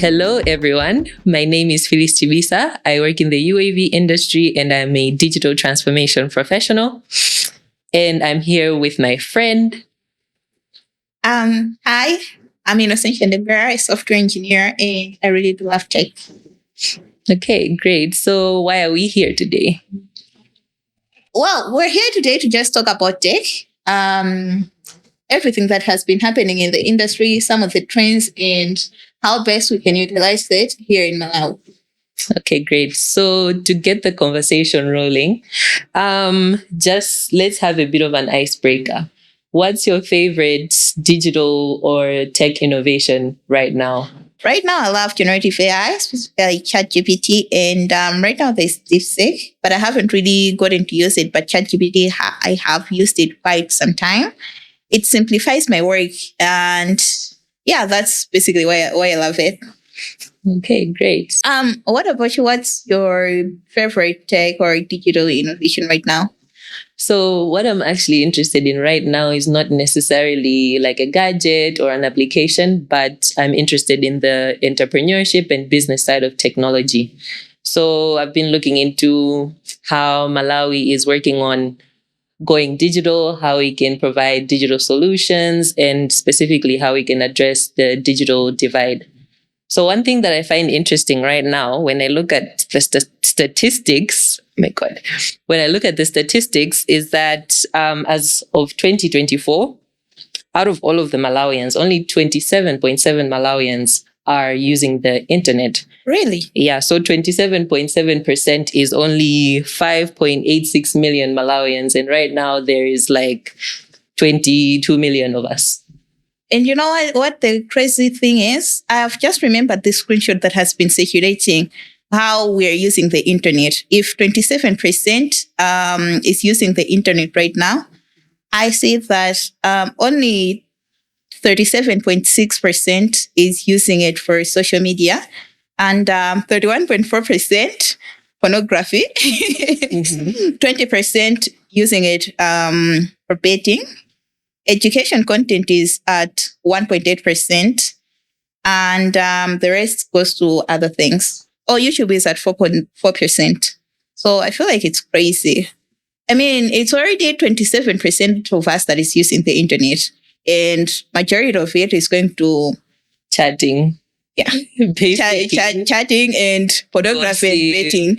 Hello, everyone. My name is Phyllis Chibisa. I work in the UAV industry and I'm a digital transformation professional. And I'm here with my friend. Hi, I'm Innocentia Ndembera, a software engineer, and I really do love tech. Okay, great. So why are we here today? Well, we're here today to just talk about tech, everything that has been happening in the industry, some of the trends, and how best we can utilize it here in Malawi. Okay, great. So to get the conversation rolling, just let's have a bit of an icebreaker. What's your favorite digital or tech innovation right now? Right now, I love generative AI, specifically ChatGPT, and right now there's DeepSeek, but I haven't really gotten to use it. But ChatGPT, I have used it quite some time. It simplifies my work, and yeah, that's basically why I love it. Okay, great. What about you? What's your favorite tech or digital innovation right now? So what I'm actually interested in right now is not necessarily like a gadget or an application, but I'm interested in the entrepreneurship and business side of technology. So I've been looking into how Malawi is working on going digital, how we can provide digital solutions, and specifically how we can address the digital divide. So one thing that I find interesting right now, when I look at the statistics, oh my God, when I look at the statistics is that as of 2024, out of all of the Malawians, only 27.7 Malawians are using the internet. Really? Yeah, so 27.7% is only 5.86 million Malawians. And right now there is like 22 million of us. And you know what the crazy thing is? I've just remembered this screenshot that has been circulating, how we are using the internet. If 27% is using the internet right now, I see that only 37.6% is using it for social media and 31.4% pornography, 20% using it for betting. Education content is at 1.8%, and the rest goes to other things. Oh, YouTube is at 4.4%. So I feel like it's crazy. I mean, it's already 27% of us that is using the internet, and majority of it is going to chatting. Yeah, chatting and pornography and betting.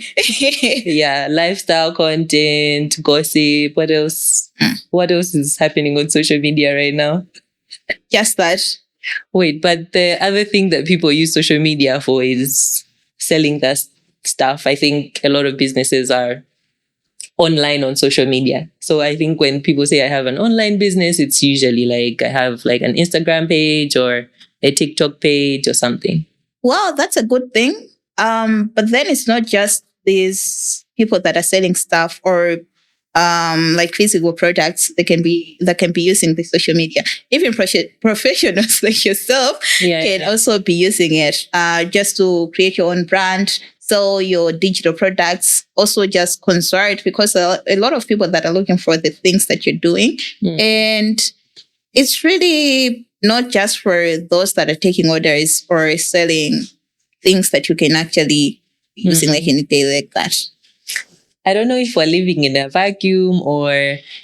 Yeah, lifestyle content, gossip. What else? What else is happening on social media right now? Just that. Wait, but the other thing that people use social media for is selling their stuff. I think a lot of businesses are online on social media. So I think when people say I have an online business, it's usually like I have like an Instagram page or a TikTok page or something. Well, that's a good thing. But then it's not just these people that are selling stuff or like physical products that can be using the social media. Even professionals like yourself can also be using it just to create your own brand. So your digital products also just consult, because a lot of people that are looking for the things that you're doing. And it's really not just for those that are taking orders or selling things that you can actually using like in a day like that. I don't know if we're living in a vacuum or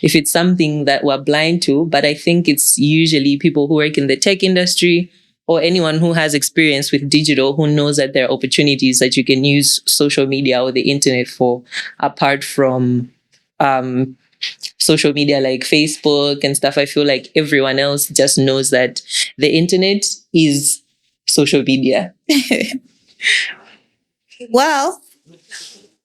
if it's something that we're blind to, but I think it's usually people who work in the tech industry or anyone who has experience with digital who knows that there are opportunities that you can use social media or the internet for, apart from social media like Facebook and stuff. I feel like everyone else just knows that the internet is social media. Well,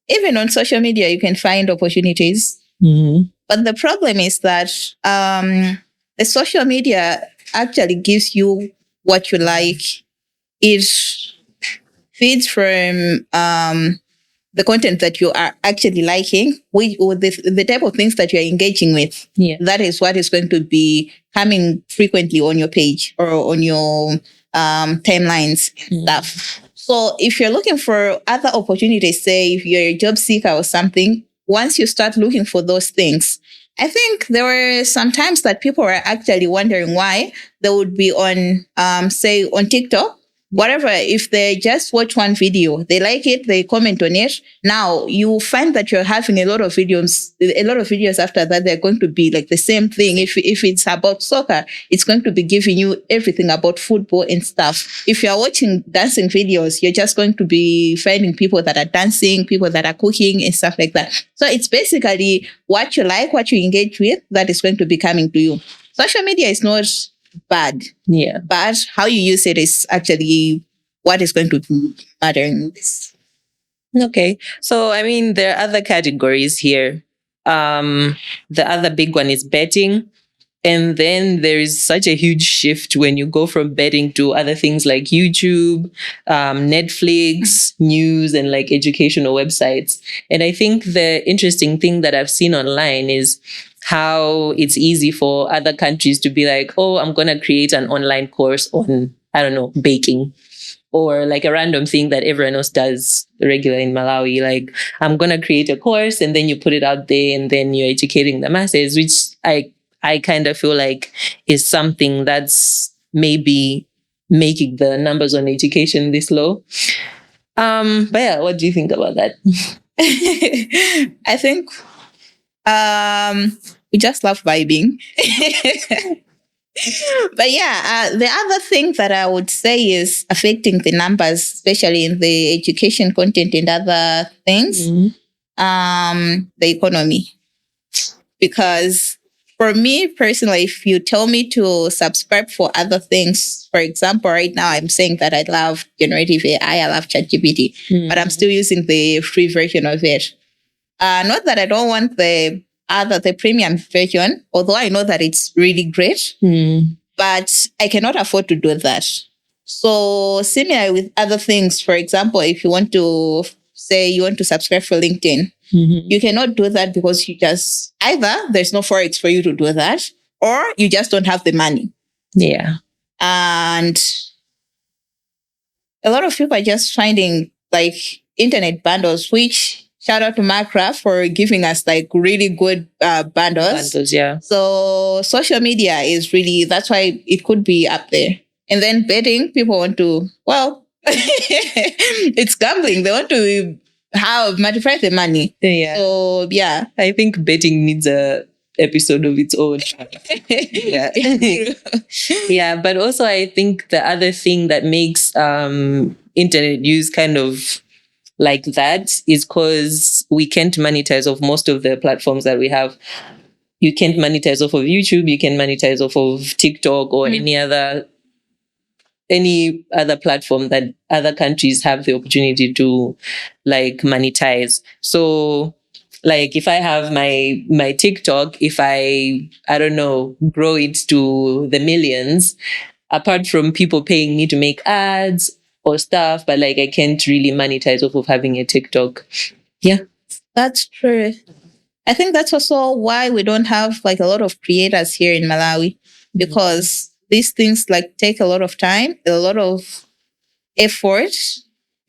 even on social media, you can find opportunities. But the problem is that the social media actually gives you what you like. It feeds from the content that you are actually liking, or the type of things that you're engaging with. Yeah. That is what is going to be coming frequently on your page or on your timelines and stuff. So if you're looking for other opportunities, say if you're a job seeker or something, once you start looking for those things, I think there were some times that people were actually wondering why they would be on, say, on TikTok Whatever, if they just watch one video, they like it, they comment on it. Now you find that you're having a lot of videos after that, they're going to be like the same thing. If it's about soccer, it's going to be giving you everything about football and stuff. If you're watching dancing videos, you're just going to be finding people that are dancing, people that are cooking and stuff like that. So it's basically what you like, what you engage with, that is going to be coming to you. Social media is not bad. Yeah. But how you use it is actually what is going to matter in this. Okay. So, I mean, there are other categories here. The other big one is betting. And then there is such a huge shift when you go from betting to other things like YouTube, Netflix, news, and like educational websites. And I think the interesting thing that I've seen online is how it's easy for other countries to be like, oh, I'm going to create an online course on, I don't know, baking, or like a random thing that everyone else does regular in Malawi. Like, I'm going to create a course and then you put it out there and then you're educating the masses, which I kind of feel like is something that's maybe making the numbers on education this low. But yeah, what do you think about that? I think we just love vibing. But yeah, the other thing that I would say is affecting the numbers, especially in the education content and other things, the economy. Because for me personally, if you tell me to subscribe for other things, for example, right now I'm saying that I love Generative AI, I love ChatGPT, but I'm still using the free version of it. Not that I don't want the premium version, although I know that it's really great, but I cannot afford to do that. So similar with other things, for example, if you want to say you want to subscribe for LinkedIn, you cannot do that because you just either there's no Forex for you to do that, or you just don't have the money. Yeah. And a lot of people are just finding like internet bundles, which shout out to Minecraft for giving us like really good bundles. Yeah. So social media is really, that's why it could be up there. And then betting, people want to, well, it's gambling. They want to multiply the money. Yeah. So yeah. I think betting needs a episode of its own. Yeah. Yeah. But also I think the other thing that makes internet use kind of like that is because we can't monetize off most of the platforms that we have. You can't monetize off of YouTube, you can monetize off of TikTok or any other platform that other countries have the opportunity to like monetize. So like if I have my TikTok, if I don't know, grow it to the millions, apart from people paying me to make ads or stuff, but like I can't really monetize off of having a TikTok. Yeah. That's true. I think that's also why we don't have like a lot of creators here in Malawi, because these things like take a lot of time, a lot of effort.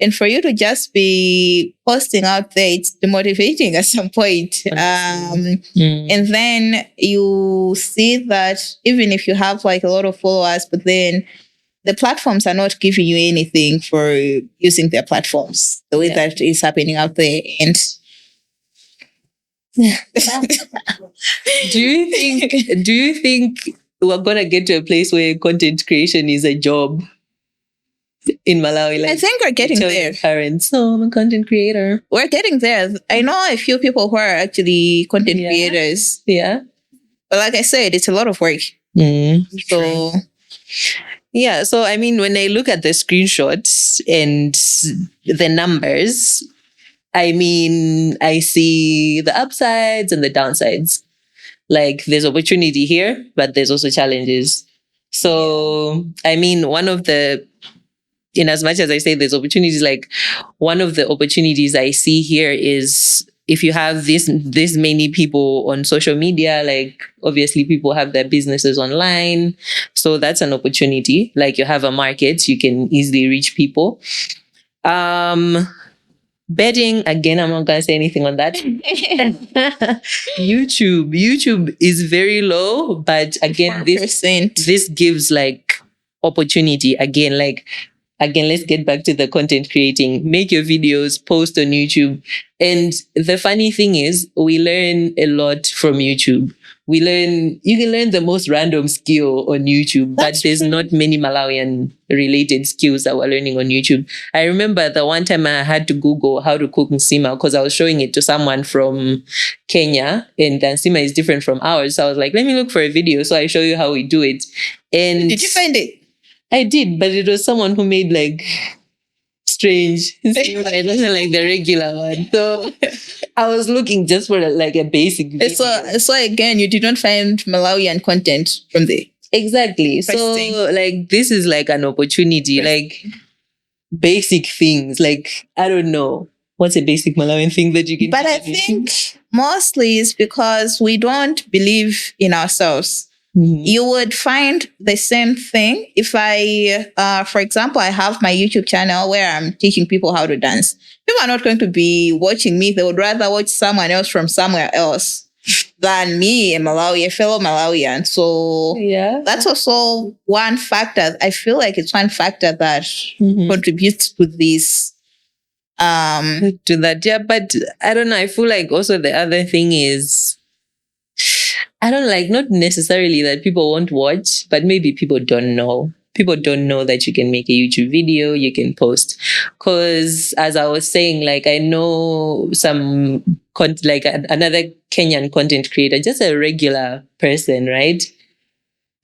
And for you to just be posting out there, it's demotivating at some point. And then you see that even if you have like a lot of followers, but then the platforms are not giving you anything for using their platforms the way that is happening out there. And do you think we're gonna get to a place where content creation is a job in Malawi? Like, I think we're getting there. Parents, oh, I'm a content creator. We're getting there. I know a few people who are actually content creators. Yeah. But like I said, it's a lot of work. So yeah, so I mean, when I look at the screenshots and the numbers, I mean, I see the upsides and the downsides. Like there's opportunity here, but there's also challenges. So, I mean, in as much as I say there's opportunities, like one of the opportunities I see here is if you have this many people on social media, like obviously people have their businesses online. So that's an opportunity. Like you have a market, you can easily reach people. Betting, again, I'm not going to say anything on that. YouTube is very low, but again, this gives like opportunity. Again, like again, let's get back to the content creating. Make your videos, post on YouTube. And the funny thing is, we learn a lot from YouTube. You can learn the most random skill on YouTube, but there's not many Malawian related skills that we're learning on YouTube. I remember the one time I had to Google how to cook nsima because I was showing it to someone from Kenya, and nsima is different from ours. So I was like, let me look for a video so I show you how we do it. And did you find it? I did, but it was someone who made like strange. It wasn't like the regular one. So I was looking just for like a basic video. So again, you did not find Malawian content from there. Exactly. So like this is like an opportunity, like basic things. Like, I don't know. What's a basic Malawian thing that you can But I think mostly it's because we don't believe in ourselves. You would find the same thing if for example, I have my YouTube channel where I'm teaching people how to dance. People are not going to be watching me. They would rather watch someone else from somewhere else than me, a fellow Malawian. So that's also one factor. I feel like it's one factor that contributes to this. To that, yeah. But I don't know. I feel like also the other thing is, I don't like, not necessarily that people won't watch, but maybe people don't know. People don't know that you can make a YouTube video, you can post. Because as I was saying, like, I know some, like another Kenyan content creator, just a regular person, right?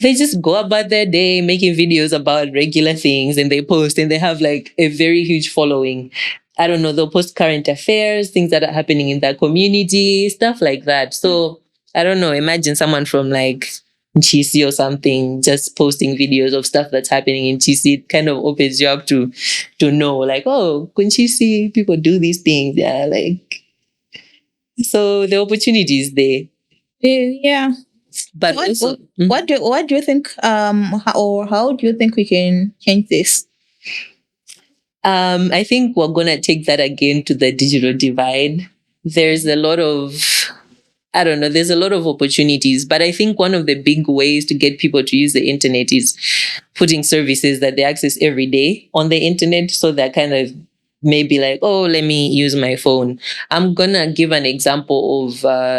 They just go about their day making videos about regular things and they post and they have like a very huge following. I don't know, they'll post current affairs, things that are happening in their community, stuff like that. So I don't know, imagine someone from like Chisi or something just posting videos of stuff that's happening in Chisi. It kind of opens you up to know, like, oh, in Chisi, people do these things. Yeah, like, so the opportunity is there. Yeah. But what do you think, how do you think we can change this? I think we're going to take that again to the digital divide. There's a lot of, there's a lot of opportunities, but I think one of the big ways to get people to use the internet is putting services that they access every day on the internet. So they're kind of maybe like, oh, let me use my phone. I'm going to give an example of,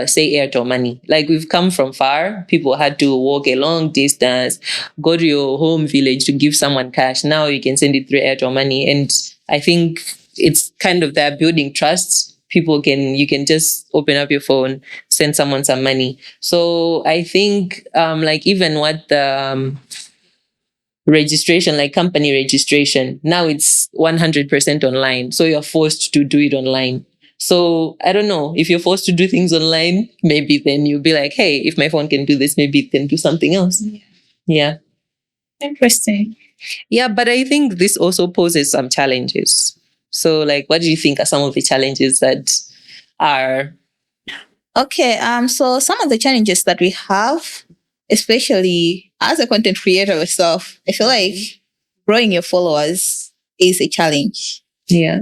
say, Airtel Money. Like, we've come from far. People had to walk a long distance, go to your home village to give someone cash. Now you can send it through Airtel Money. And I think it's kind of that building trust. You can just open up your phone, send someone some money. So I think, like, even what the registration, like company registration, now it's 100% online. So you're forced to do it online. So I don't know, if you're forced to do things online, maybe then you'll be like, hey, if my phone can do this, maybe it can do something else. Yeah. Interesting. Yeah, but I think this also poses some challenges. So like, what do you think are some of the challenges that are? Okay. So some of the challenges that we have, especially as a content creator yourself, I feel like growing your followers is a challenge. Yeah.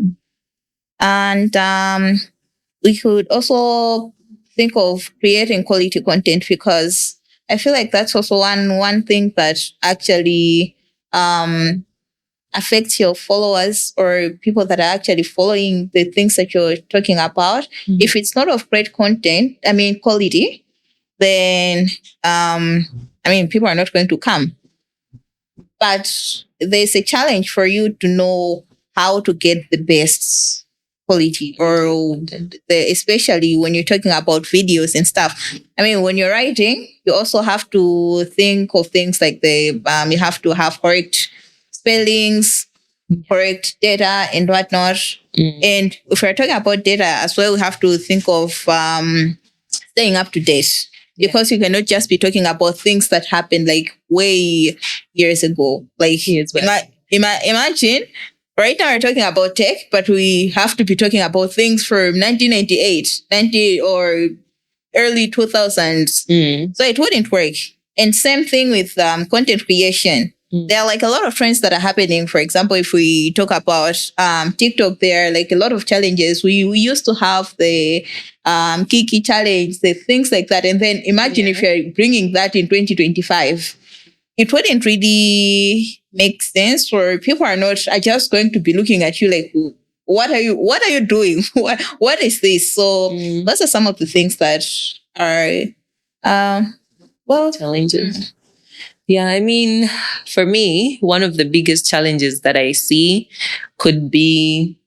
And we could also think of creating quality content, because I feel like that's also one thing that actually affects your followers or people that are actually following the things that you're talking about. If it's not of great quality, then people are not going to come. But there's a challenge for you to know how to get the best quality, or especially when you're talking about videos and stuff. When you're writing, you also have to think of things like you have to have correct spellings, correct data and whatnot. And if we're talking about data as well, we have to think of staying up to date. Because you cannot just be talking about things that happened like way years ago. Like, imagine right now we're talking about tech, but we have to be talking about things from 1998, or early 2000s. So it wouldn't work. And same thing with content creation. There are like a lot of trends that are happening. For example, if we talk about TikTok, there are like a lot of challenges. We used to have the Kiki challenge, the things like that. And then imagine if you're bringing that in 2025. it wouldn't really make sense, or people are just going to be looking at you like, what are you doing? What is this? So those are some of the things that are challenges. Yeah, I mean, for me, one of the biggest challenges that I see could be,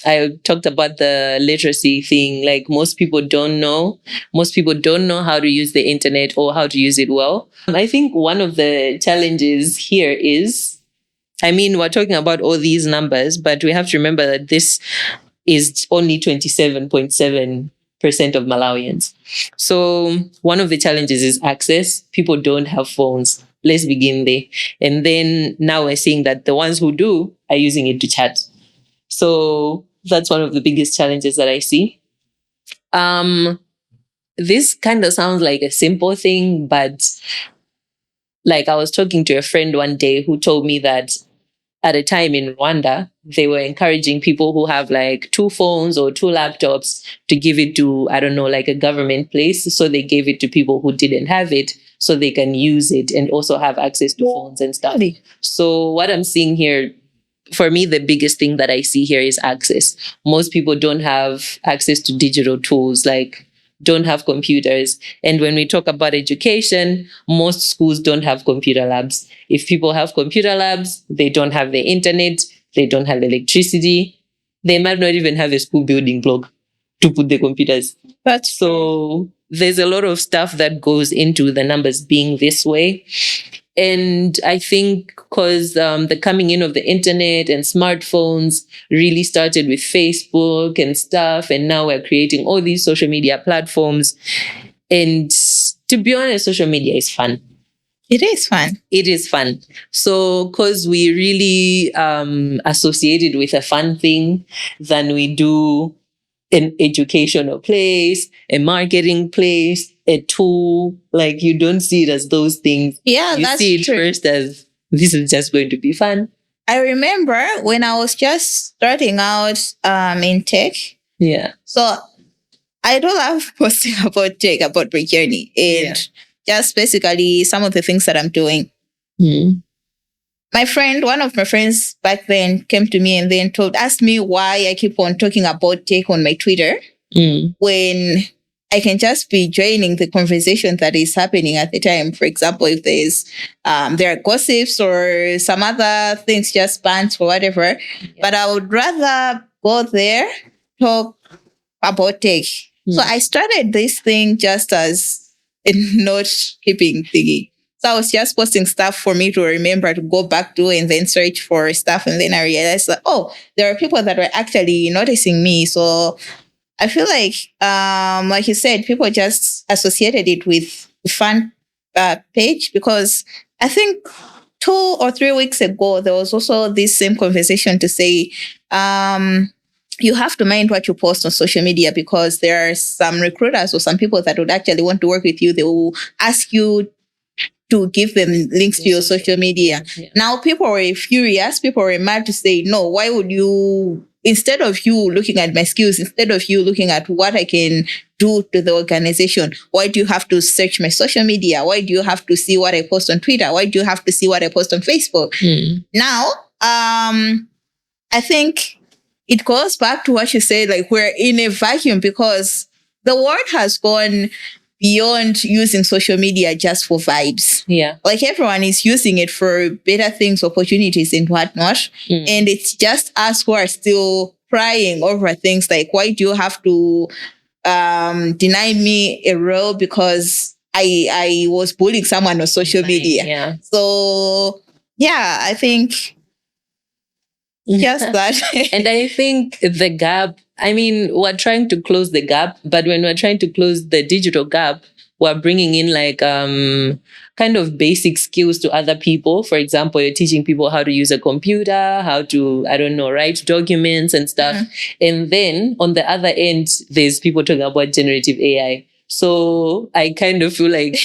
I talked about the literacy thing. Like most people don't know. Most people don't know how to use the internet or how to use it well. I think one of the challenges here is, I mean, we're talking about all these numbers, but we have to remember that this is only 27.7% of Malawians. So one of the challenges is access. People don't have phones. Let's begin there. And then now we're seeing that the ones who do are using it to chat. So that's one of the biggest challenges that I see. This kind of sounds like a simple thing, but like I was talking to a friend one day who told me that at a time in Rwanda, they were encouraging people who have like 2 phones or 2 laptops to give it to, I don't know, like a government place. So they gave it to people who didn't have it so they can use it and also have access to phones and stuff. So what I'm seeing here, for me, the biggest thing that I see here is access. Most people don't have access to digital tools, like don't have computers. And when we talk about education, most schools don't have computer labs. If people have computer labs, they don't have the internet, they don't have electricity. They might not even have a school building block to put the computers. So there's a lot of stuff that goes into the numbers being this way. And I think because the coming in of the internet and smartphones really started with Facebook and stuff, and now we're creating all these social media platforms. And to be honest, social media is fun. It is fun. It is fun. So because we really associate it with a fun thing than we do an educational place, a marketing place, a tool. Like you don't see it as those things. Yeah, you that's see it true. first as this is just going to be fun. I remember when I was just starting out in tech. Yeah. So I do love posting about tech, about my journey, and just basically some of the things that I'm doing. One of my friends back then came to me and then asked me why I keep on talking about tech on my Twitter when I can just be joining the conversation that is happening at the time. For example, if there are gossips or some other things, just bans or whatever. But I would rather go there, talk about tech. So I started this thing just as a note-keeping thingy. So I was just posting stuff for me to remember to go back to and then search for stuff. And then I realized that, there are people that were actually noticing me. So I feel like you said, people just associated it with the fun page, because I think 2 or 3 weeks ago, there was also this same conversation to say, you have to mind what you post on social media, because there are some recruiters or some people that would actually want to work with you. They will ask you to give them links to your social media. Yeah. Now, people were furious. People were mad to say, no, why would you, instead of you looking at my skills, instead of you looking at what I can do to the organization, why do you have to search my social media? Why do you have to see what I post on Twitter? Why do you have to see what I post on Facebook? Now, I think it goes back to what you said, like we're in a vacuum because the world has gone beyond using social media just for vibes. Yeah. Like everyone is using it for better things, opportunities and whatnot. And it's just us who are still crying over things like, why do you have to deny me a role because I was bullying someone on social media? Yeah. So yeah, I think just that. And I think the gap, I mean, we're trying to close the gap, but when we're trying to close the digital gap, we're bringing in like kind of basic skills to other people. For example, you're teaching people how to use a computer, how to, I don't know, write documents and stuff. And then on the other end, there's people talking about generative AI. So I kind of feel like,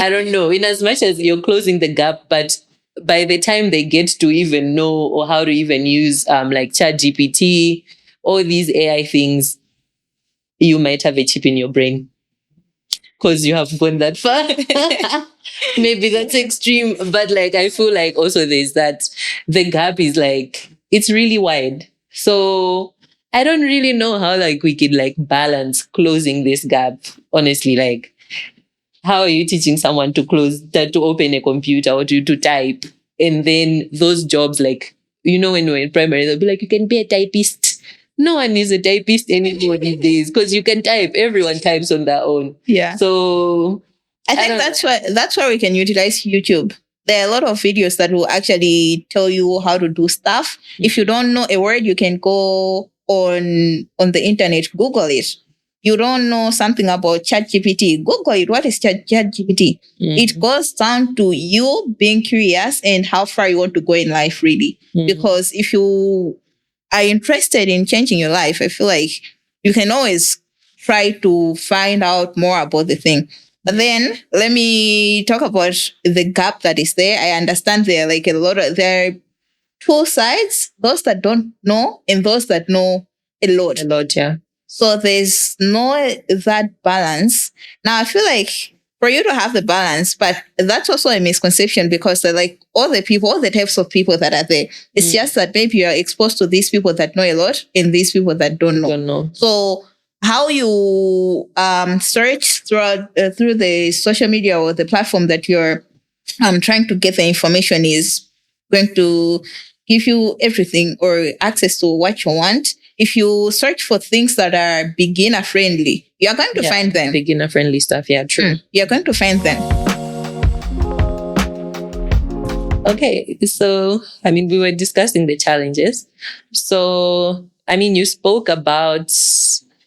I don't know, in as much as you're closing the gap, but by the time they get to even know or how to even use like ChatGPT, all these AI things, you might have a chip in your brain. because you have gone that far. Maybe that's extreme, but like I feel like also there's that the gap is like it's really wide. So I don't really know how like we could like balance closing this gap. Honestly, like how are you teaching someone to to open a computer or to type? And then those jobs, like, when we're in primary, they'll be like, you can be a typist. No one is a typist anymore these days because you can type. Everyone types on their own. Yeah. So I think that's why we can utilize YouTube. There are a lot of videos that will actually tell you how to do stuff. If you don't know a word, you can go on the internet, Google it. You don't know something about ChatGPT, Google it. What is ChatGPT? It goes down to you being curious and how far you want to go in life, really. Because if you are interested in changing your life, I feel like you can always try to find out more about the thing. But then let me talk about the gap that is there. I understand there are there are two sides, those that don't know and those that know a lot. A lot, yeah. So there's no that balance. Now I feel like for you to have the balance, but that's also a misconception because like all the types of people that are there. It's just that maybe you're exposed to these people that know a lot and these people that don't know. So how you search through the social media or the platform that you're trying to get the information is going to give you everything or access to what you want. If you search for things that are beginner friendly, you're going to find them. Beginner friendly stuff, yeah, true. You're going to find them. Okay, so we were discussing the challenges. So you spoke about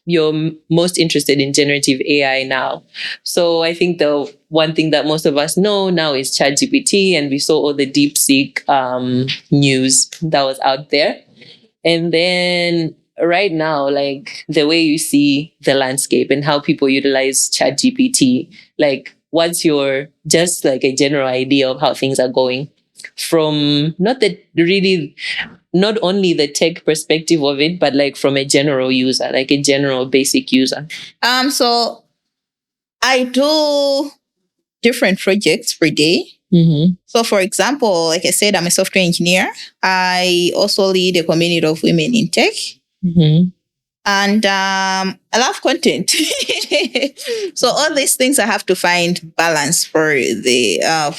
you're most interested in generative AI now. So I think the one thing that most of us know now is ChatGPT, and we saw all the DeepSeek news that was out there. And then right now, like the way you see the landscape and how people utilize ChatGPT, like what's your just like a general idea of how things are going from not only the tech perspective of it, but like from a general user, like a general basic user? So I do different projects per day. So for example, like I said, I'm a software engineer. I also lead a community of women in tech. And I love content. So all these things I have to find balance for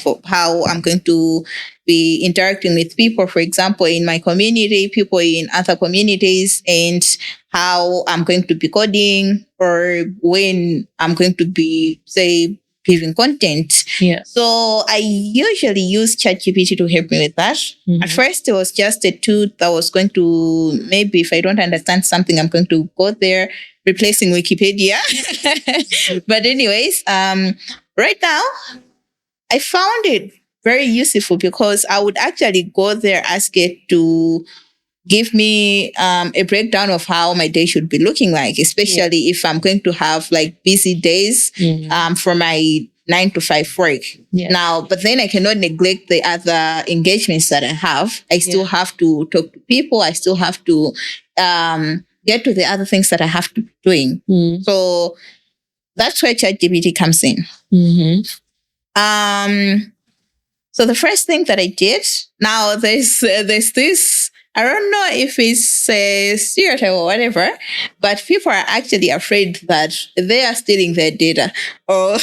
for how I'm going to be interacting with people, for example, in my community, people in other communities, and how I'm going to be coding or when I'm going to be, say, giving content. Yeah. So I usually use ChatGPT to help me with that. At first, it was just a tool that was going to, maybe if I don't understand something, I'm going to go there, replacing Wikipedia. But anyways, right now, I found it very useful because I would actually go there, ask it to give me a breakdown of how my day should be looking like, especially if I'm going to have like busy days for my 9 to 5 work. Now, but then I cannot neglect the other engagements that I have. I still have to talk to people. I still have to get to the other things that I have to be doing. So that's where ChatGPT comes in. So the first thing that I did, now there's this, I don't know if it's a stereotype or whatever, but people are actually afraid that they are stealing their data. Or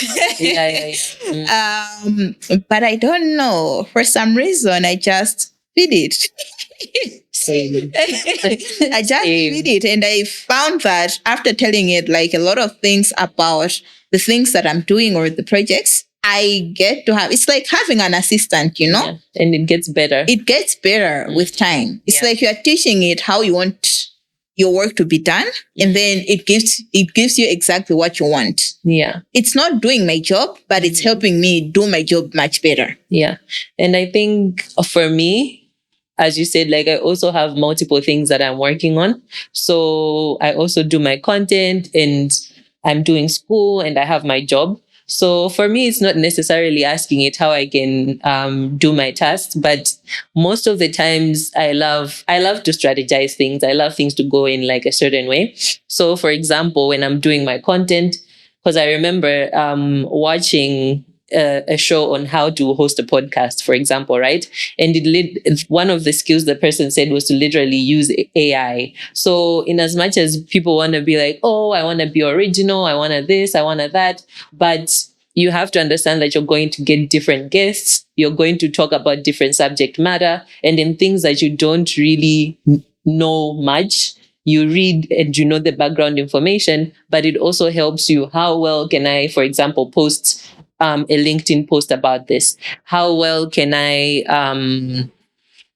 but I don't know. For some reason, I just feed it. Same. I just feed it, and I found that after telling it like a lot of things about the things that I'm doing or the projects, I get to have, it's like having an assistant, Yeah. And it gets better. It gets better with time. It's like you're teaching it how you want your work to be done, and then it gives you exactly what you want. Yeah. It's not doing my job, but it's helping me do my job much better. Yeah. And I think for me, as you said, like I also have multiple things that I'm working on. So I also do my content and I'm doing school and I have my job. So for me, it's not necessarily asking it how I can do my tasks, but most of the times I love to strategize things. I love things to go in like a certain way. So for example, when I'm doing my content, because I remember watching a show on how to host a podcast, for example, right? And one of the skills the person said was to literally use AI. So in as much as people want to be like, oh, I want to be original, I want to this, I want to that, but you have to understand that you're going to get different guests, you're going to talk about different subject matter, and in things that you don't really know much, you read and you know the background information, but it also helps you. How well can I, for example, post a LinkedIn post about this? How well can I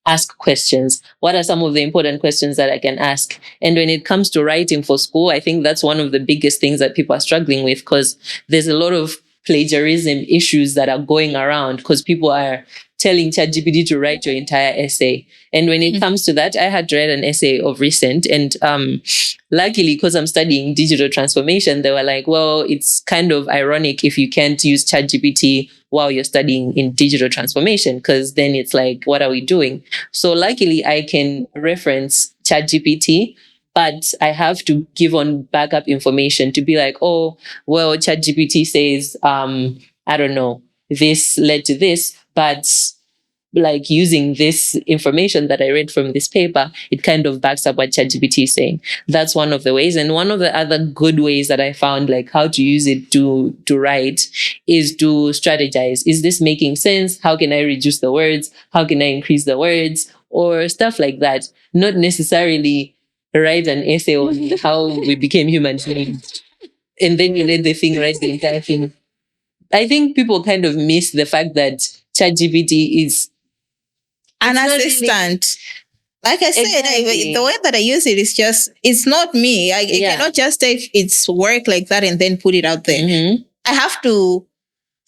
ask questions? What are some of the important questions that I can ask? And when it comes to writing for school, I think that's one of the biggest things that people are struggling with, because there's a lot of plagiarism issues that are going around because people are telling ChatGPT to write your entire essay. And when it comes to that, I had read an essay of recent, and luckily, because I'm studying digital transformation, they were like, well, it's kind of ironic if you can't use ChatGPT while you're studying in digital transformation, because then it's like, what are we doing? So luckily, I can reference ChatGPT, but I have to give on backup information to be like, oh, well, ChatGPT says, I don't know, this led to this, but like using this information that I read from this paper, it kind of backs up what ChatGPT is saying. That's one of the ways. And one of the other good ways that I found, like how to use it to write, is to strategize. Is this making sense? How can I reduce the words? How can I increase the words? Or stuff like that. Not necessarily write an essay on how we became human beings and then you let the thing write the entire thing. I think people kind of miss the fact that ChatGPT is an assistant. Like I said, Exactly. the way that I use it is just, it's not me. I cannot just take its work like that and then put it out there. I have to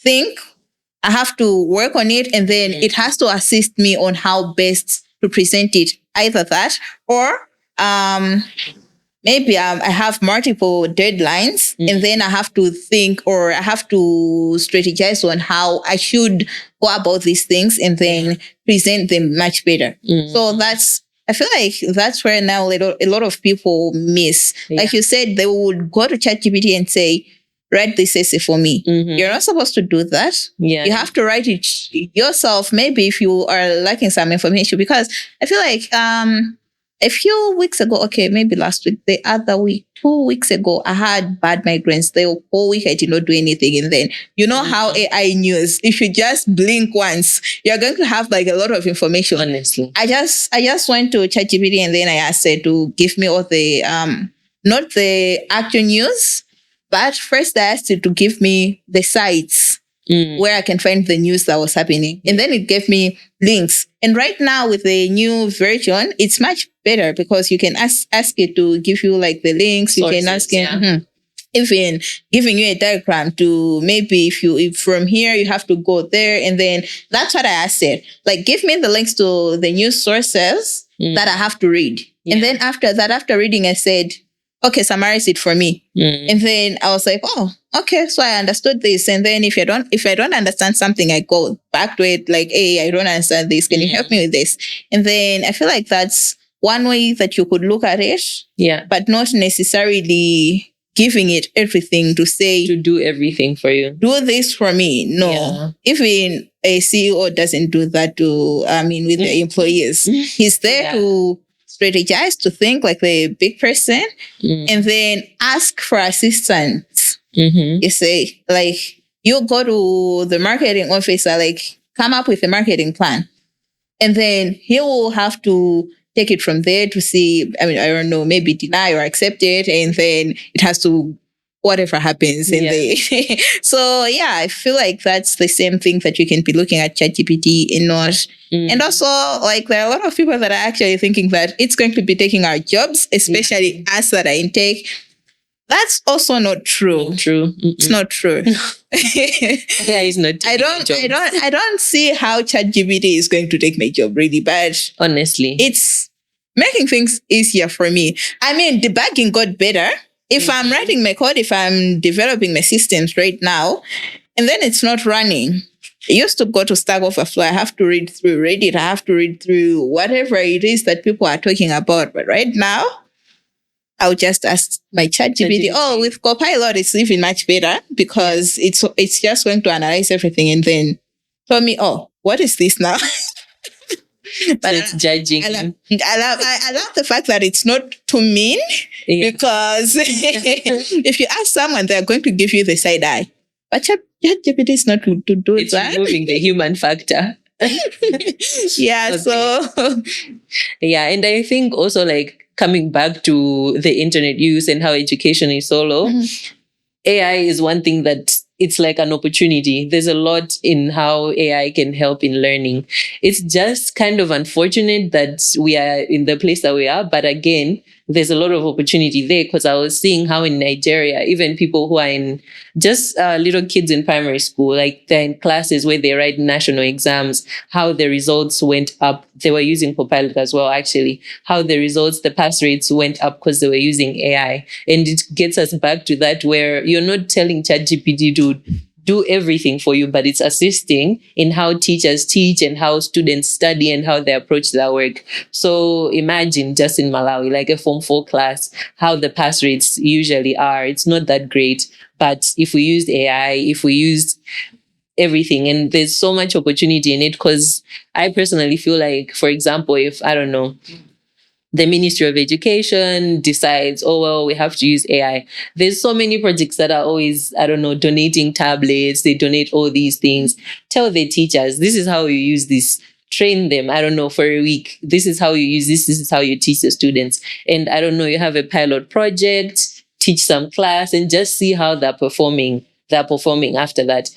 think, I have to work on it, and then it has to assist me on how best to present it. Either that, or maybe I have multiple deadlines, and then I have to think, or I have to strategize on how I should go about these things and then present them much better. So I feel like that's where now a lot of people miss. Like you said, they would go to ChatGPT and say, write this essay for me. You're not supposed to do that. You have to write it yourself, maybe if you are lacking some information, because I feel like a few weeks ago, okay, maybe last week, the other week, 2 weeks ago, I had bad migraines. The whole week I did not do anything. And then, you know how AI news, if you just blink once, you're going to have like a lot of information. Honestly. I just went to ChatGPT, and then I asked it to give me all the, not the actual news, but first I asked it to give me the sites where I can find the news that was happening. And then it gave me links. And right now with the new version, it's much better because you can ask it to give you like the links. Sources, you can ask it, even giving you a diagram to maybe if from here you have to go there. And then that's what I asked it. Like, give me the links to the news sources that I have to read. And then after that, after reading, I said, okay, summarize it for me. And then I was like, oh, okay, so I understood this. And then if I don't understand something, I go back to it like, hey, I don't understand this. Can you help me with this? And then I feel like that's one way that you could look at it. Yeah. But not necessarily giving it everything to say, To do everything for you. do this for me. No. Yeah. Even a CEO doesn't do that with the employees. He's there to strategize, to think like the big person, and then ask for assistance. You say, like, you go to the marketing officer, like, come up with a marketing plan. And then he will have to take it from there to see, I don't know, maybe deny or accept it. And then it has to, whatever happens. And so, yeah, I feel like that's the same thing that you can be looking at ChatGPT and not. And also, like, there are a lot of people that are actually thinking that it's going to be taking our jobs, especially us that are in tech. That's also not true. It's not true. Yeah, it's not. I don't see how ChatGPT is going to take my job, really, but honestly, it's making things easier for me. Debugging got better. If I'm writing my code, if I'm developing my systems right now, and then it's not running, I used to go to Stack Overflow. I have to read through Reddit. I have to read through whatever it is that people are talking about. But right now, I'll just ask my ChatGPT. Oh, with Copilot, it's even much better because it's just going to analyze everything and then tell me, oh, what is this now? But it's judging. I love the fact that it's not too mean because if you ask someone, they're going to give you the side eye. But ChatGPT is not to do it's that. It's removing the human factor. Yeah. Okay. So yeah, and I think also like coming back to the internet use and how education is so low, AI is one thing that it's like an opportunity. There's a lot in how AI can help in learning. It's just kind of unfortunate that we are in the place that we are. But again, there's a lot of opportunity there because I was seeing how in Nigeria, even people who are in just little kids in primary school, like they're in classes where they write national exams, how the results went up. They were using Copilot as well, actually, how the results, the pass rates went up because they were using AI. And it gets us back to that where you're not telling ChatGPT to do everything for you, but it's assisting in how teachers teach and how students study and how they approach their work. So imagine just in Malawi, like a Form 4 class, how the pass rates usually are. It's not that great. But if we used AI, if we used everything, and there's so much opportunity in it, because I personally feel like, for example, if, I don't know, the Ministry of Education decides, oh, well, we have to use AI. There's so many projects that are always, I don't know, donating tablets. They donate all these things. Tell the teachers, this is how you use this. Train them, I don't know, for a week. This is how you use this. This is how you teach the students. And I don't know, you have a pilot project, teach some class and just see how they're performing after that.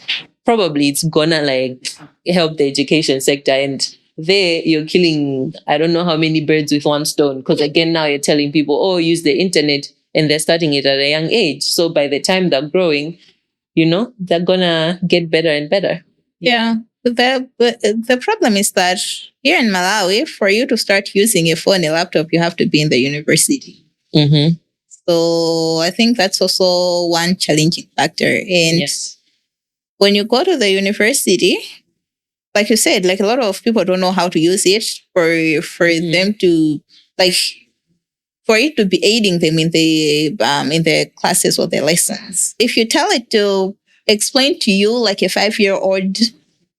Probably it's gonna like help the education sector, and there you're killing, I don't know how many birds with one stone, because again, now you're telling people, oh, use the internet, and they're starting it at a young age. So by the time they're growing, they're gonna get better and better. Yeah. The problem is that here in Malawi, for you to start using a phone, a laptop, you have to be in the university. Mm-hmm. So I think that's also one challenging factor. And yes, when you go to the university, like you said, like a lot of people don't know how to use it for them to like for it to be aiding them in the classes or the lessons. If you tell it to explain to you like a 5-year-old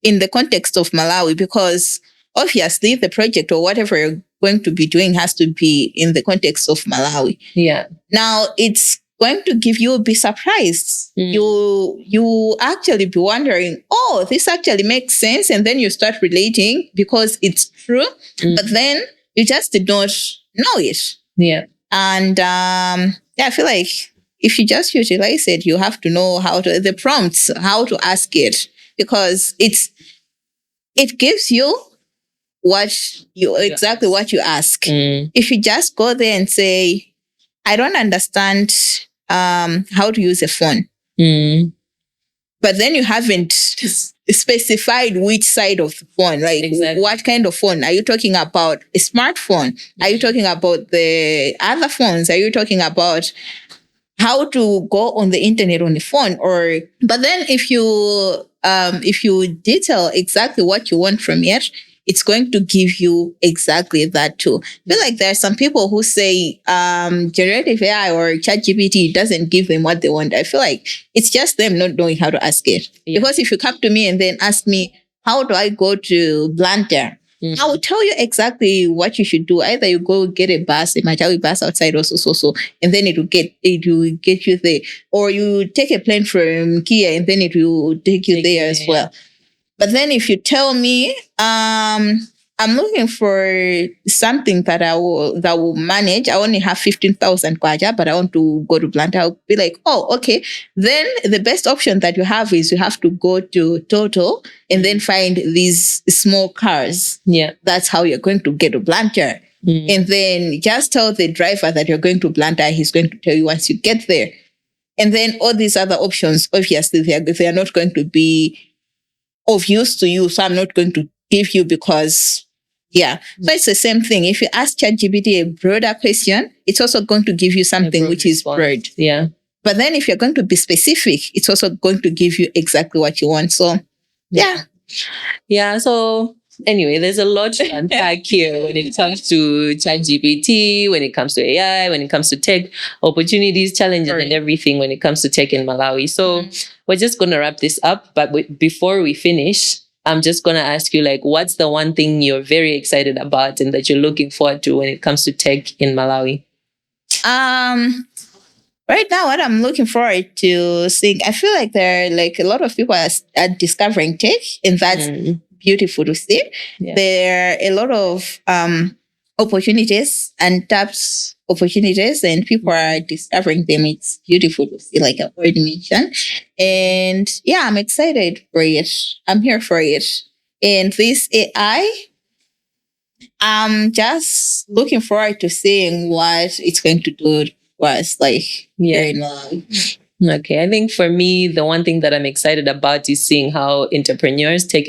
in the context of Malawi, because obviously the project or whatever you're going to be doing has to be in the context of Malawi. Yeah. Now it's going to give you be surprised. You actually be wondering, oh, this actually makes sense, and then you start relating because it's true, but then you just did not know it. Yeah. And I feel like if you just utilize it, you have to know the prompts, how to ask it, because it gives you exactly what you ask. If you just go there and say, I don't understand how to use a phone, but then you haven't specified which side of the phone, like what kind of phone. Are you talking about a smartphone? Are you talking about the other phones? Are you talking about how to go on the internet on the phone? But then if you detail exactly what you want from it, it's going to give you exactly that too. I feel like there are some people who say generative AI or ChatGPT doesn't give them what they want. I feel like it's just them not knowing how to ask it. Yeah. Because if you come to me and then ask me, how do I go to Blantyre? I will tell you exactly what you should do. Either you go get a bus, a Malawi bus outside so, and then it will get you there. Or you take a plane from Kia and then it will take you there as well. But then if you tell me, I'm looking for something that will manage. I only have 15,000 kwacha, but I want to go to Blantyre. I'll be like, oh, okay. Then the best option that you have is you have to go to Total and then find these small cars. Yeah. That's how you're going to get to Blantyre. And then just tell the driver that you're going to Blantyre. He's going to tell you once you get there. And then all these other options, obviously, they are not going to be of use to you. So I'm not going to give you because... Yeah. So it's the same thing. If you ask ChatGPT a broader question, it's also going to give you something which is broad. Yeah. But then if you're going to be specific, it's also going to give you exactly what you want. So, yeah. Yeah. So Anyway, there's a lot to unpack here when it comes to ChatGPT, when it comes to AI, when it comes to tech opportunities, challenges, and everything when it comes to tech in Malawi. So we're just going to wrap this up. But before we finish, I'm just going to ask you, like, what's the one thing you're very excited about and that you're looking forward to when it comes to tech in Malawi? Right now, what I'm looking forward to seeing, I feel like there are like a lot of people are discovering tech, and that's beautiful to see. Yeah. There are a lot of opportunities and taps opportunities, and people are discovering them. It's beautiful to see, like I already mentioned. And yeah, I'm excited for it. I'm here for it. And this AI, I'm just looking forward to seeing what it's going to do was like here in Malawi. Okay, I think for me, the one thing that I'm excited about is seeing how tech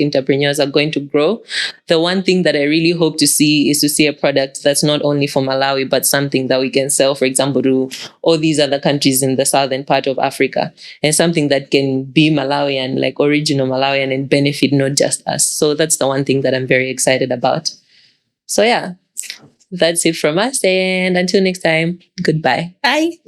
entrepreneurs are going to grow. The one thing that I really hope to see is to see a product that's not only for Malawi, but something that we can sell, for example, to all these other countries in the southern part of Africa, and something that can be Malawian, like original Malawian, and benefit not just us. So that's the one thing that I'm very excited about. So yeah, that's it from us. And until next time, goodbye. Bye.